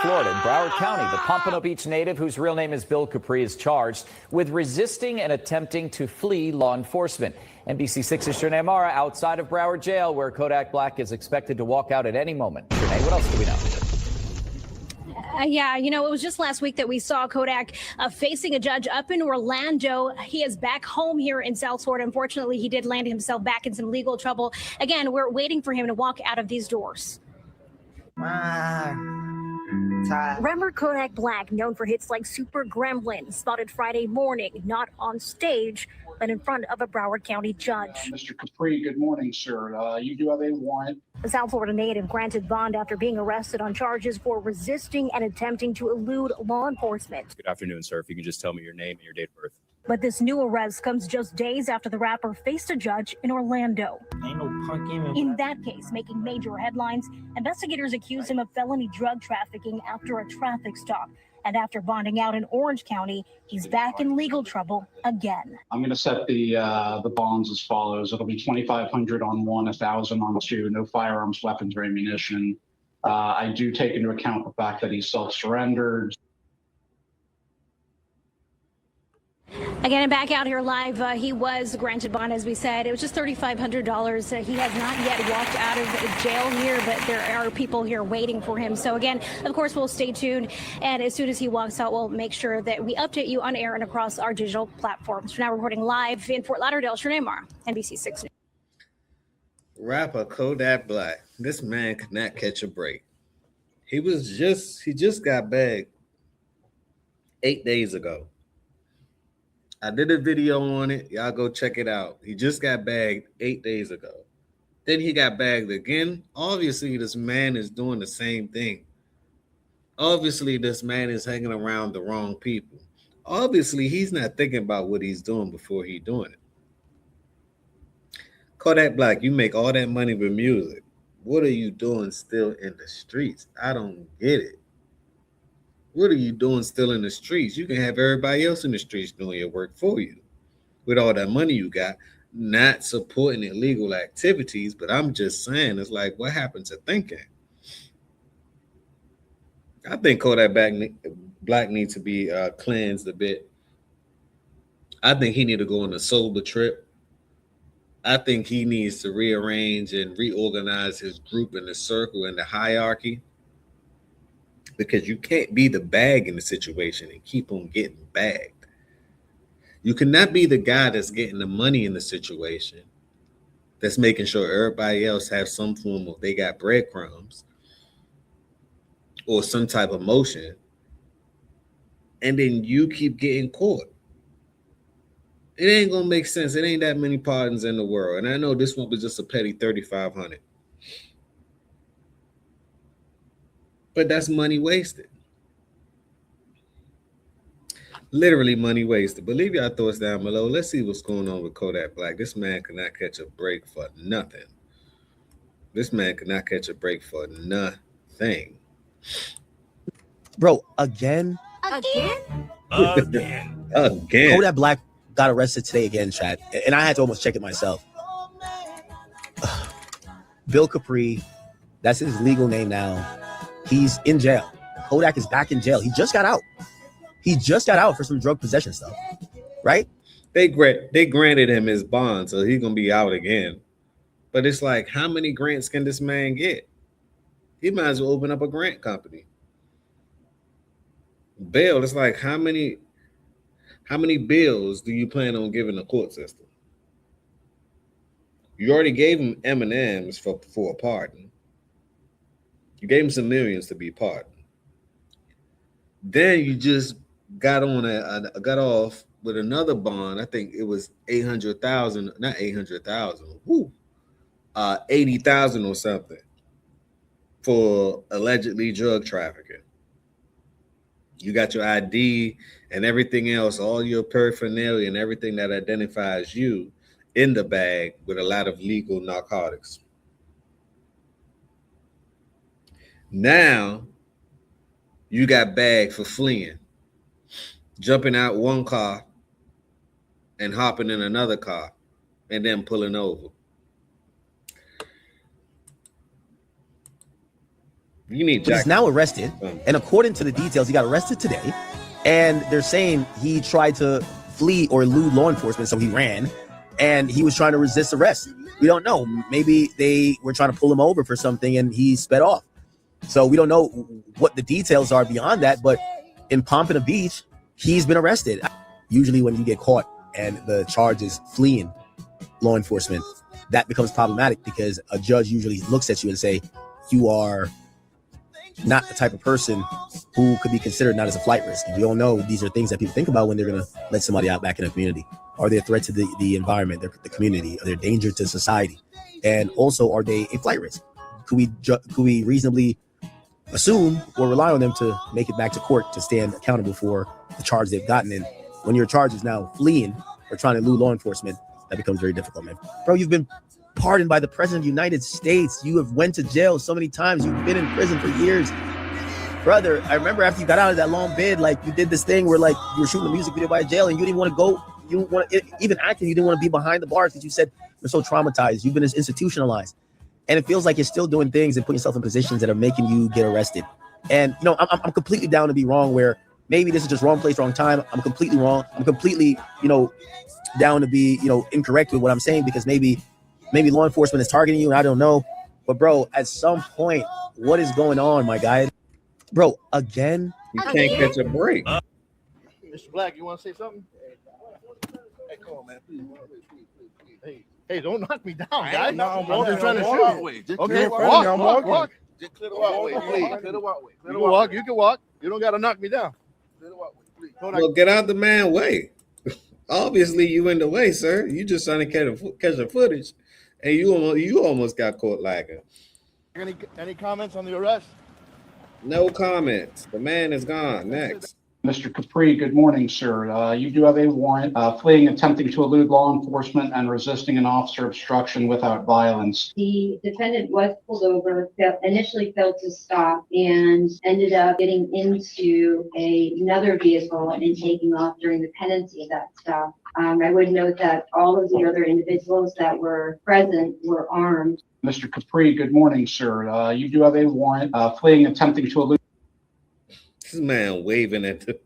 Florida. In Broward County, the Pompano Beach native, whose real name is Bill Capri, is charged with resisting and attempting to flee law enforcement. NBC6's Shanae Mara outside of Broward Jail, where Kodak Black is expected to walk out at any moment. Shanae, what else do we know? Yeah, it was just last week that we saw Kodak facing a judge up in Orlando. He is back home here in South Florida. Unfortunately, he did land himself back in some legal trouble. Again, we're waiting for him to walk out of these doors. Rapper Kodak Black, known for hits like Super Gremlin, spotted Friday morning, not on stage, but in front of a Broward County judge. Mr. Capri, good morning, sir. You do have a warrant. The South Florida native granted bond after being arrested on charges for resisting and attempting to elude law enforcement. Good afternoon, sir. If you can just tell me your name and your date of birth. But this new arrest comes just days after the rapper faced a judge in Orlando. In that case, making major headlines, investigators accused him of felony drug trafficking after a traffic stop. And after bonding out in Orange County, he's back in legal trouble again. I'm going to set the bonds as follows. It'll be $2,500 on one, $1,000 on two. No firearms, weapons, or ammunition. I do take into account the fact that he self-surrendered. Again, and back out here live, he was granted bond, as we said. It was just $3,500. He has not yet walked out of jail here, but there are people here waiting for him. So again, of course, we'll stay tuned. And as soon as he walks out, we'll make sure that we update you on air and across our digital platforms. For now, reporting live in Fort Lauderdale, Shanae Mara, NBC6 News. Rapper Kodak Black. This man could not catch a break. He just got bagged 8 days ago. I did a video on it. Y'all go check it out. He just got bagged 8 days ago. Then he got bagged again. Obviously, this man is doing the same thing. Obviously, this man is hanging around the wrong people. Obviously, he's not thinking about what he's doing before he's doing it. Kodak Black, you make all that money with music. What are you doing still in the streets? I don't get it. What are you doing still in the streets? You can have everybody else in the streets doing your work for you with all that money you got, not supporting illegal activities. But I'm just saying, it's like, what happened to thinking? I think Kodak Black needs to be cleansed a bit. I think he need to go on a sober trip. I think he needs to rearrange and reorganize his group and the circle and the hierarchy. Because you can't be the bag in the situation and keep on getting bagged. You cannot be the guy that's getting the money in the situation, that's making sure everybody else have some form of, they got breadcrumbs or some type of motion, and then you keep getting caught. It ain't gonna make sense. It ain't that many pardons in the world. And I know this one was just a petty $3,500. But that's money wasted. Literally money wasted. But leave your thoughts down below. Let's see what's going on with Kodak Black. This man could not catch a break for nothing. This man could not catch a break for nothing. Bro, again? Kodak Black got arrested today again, Chad. And I had to almost check it myself. Bill Capri, that's his legal name now. He's in jail. Kodak is back in jail. He just got out. He just got out for some drug possession stuff, right? They granted him his bond, so he's gonna be out again. But it's like, how many grants can this man get? He might as well open up a grant company. Bail, it's like, how many bills do you plan on giving the court system? You already gave him M&Ms for a pardon. You gave him some millions to be pardoned. Then you just got off with another bond. I think it was 800,000, not 800,000. 80,000 or something for allegedly drug trafficking. You got your ID and everything else, all your paraphernalia and everything that identifies you in the bag with a lot of legal narcotics. Now you got bagged for fleeing, jumping out one car and hopping in another car and then pulling over. You need But he's Jack. now arrested, and according to the details, he got arrested today, and they're saying he tried to flee or elude law enforcement, so he ran, and he was trying to resist arrest. We don't know. Maybe they were trying to pull him over for something, and he sped off. So we don't know what the details are beyond that, but in Pompano Beach, he's been arrested. Usually when you get caught and the charge is fleeing law enforcement, that becomes problematic because a judge usually looks at you and say, you are not the type of person who could be considered not as a flight risk. And we all know these are things that people think about when they're going to let somebody out back in the community. Are they a threat to the environment, the community? Are they a danger to society? And also, are they a flight risk? Could we reasonably assume or rely on them to make it back to court to stand accountable for the charge they've gotten in? When your charge is now fleeing or trying to elude law enforcement, that becomes very difficult, man. Bro, you've been pardoned by the president of the United States. You have went to jail so many times. You've been in prison for years. Brother, I remember after you got out of that long bid, like you did this thing where like you were shooting a music video by jail and you didn't want to go. You didn't want to, even acting, you didn't want to be behind the bars because you said you're so traumatized. You've been institutionalized. And it feels like you're still doing things and putting yourself in positions that are making you get arrested. And, you know, I'm completely down to be wrong where maybe this is just wrong place, wrong time. I'm completely wrong. I'm completely, you know, down to be, you know, incorrect with what I'm saying because maybe law enforcement is targeting you and I don't know. But, bro, at some point, what is going on, my guy? Bro, again? You can't catch a break. Mr. Black, you want to say something? Hey, come on, man. Please. Hey, don't knock me down, guys. I'm just trying to shoot. Okay, walk. Just clear the walkway, please. Clear the walkway. You can walk. You don't got to knock me down. Clear the walkway, please. Well, get out the man's way. Obviously, you in the way, sir. You just trying to catch the footage, and you almost got caught lagging. Any comments on the arrest? No comments. The man is gone. Next. Mr. Capri, good morning, sir. You do have a warrant, fleeing, attempting to elude law enforcement, and resisting an officer obstruction without violence. The defendant was pulled over, initially failed to stop, and ended up getting into another vehicle and taking off during the pendency of that stop. I would note that all of the other individuals that were present were armed. Mr. Capri, good morning, sir. You do have a warrant, fleeing, attempting to elude. This man waving at the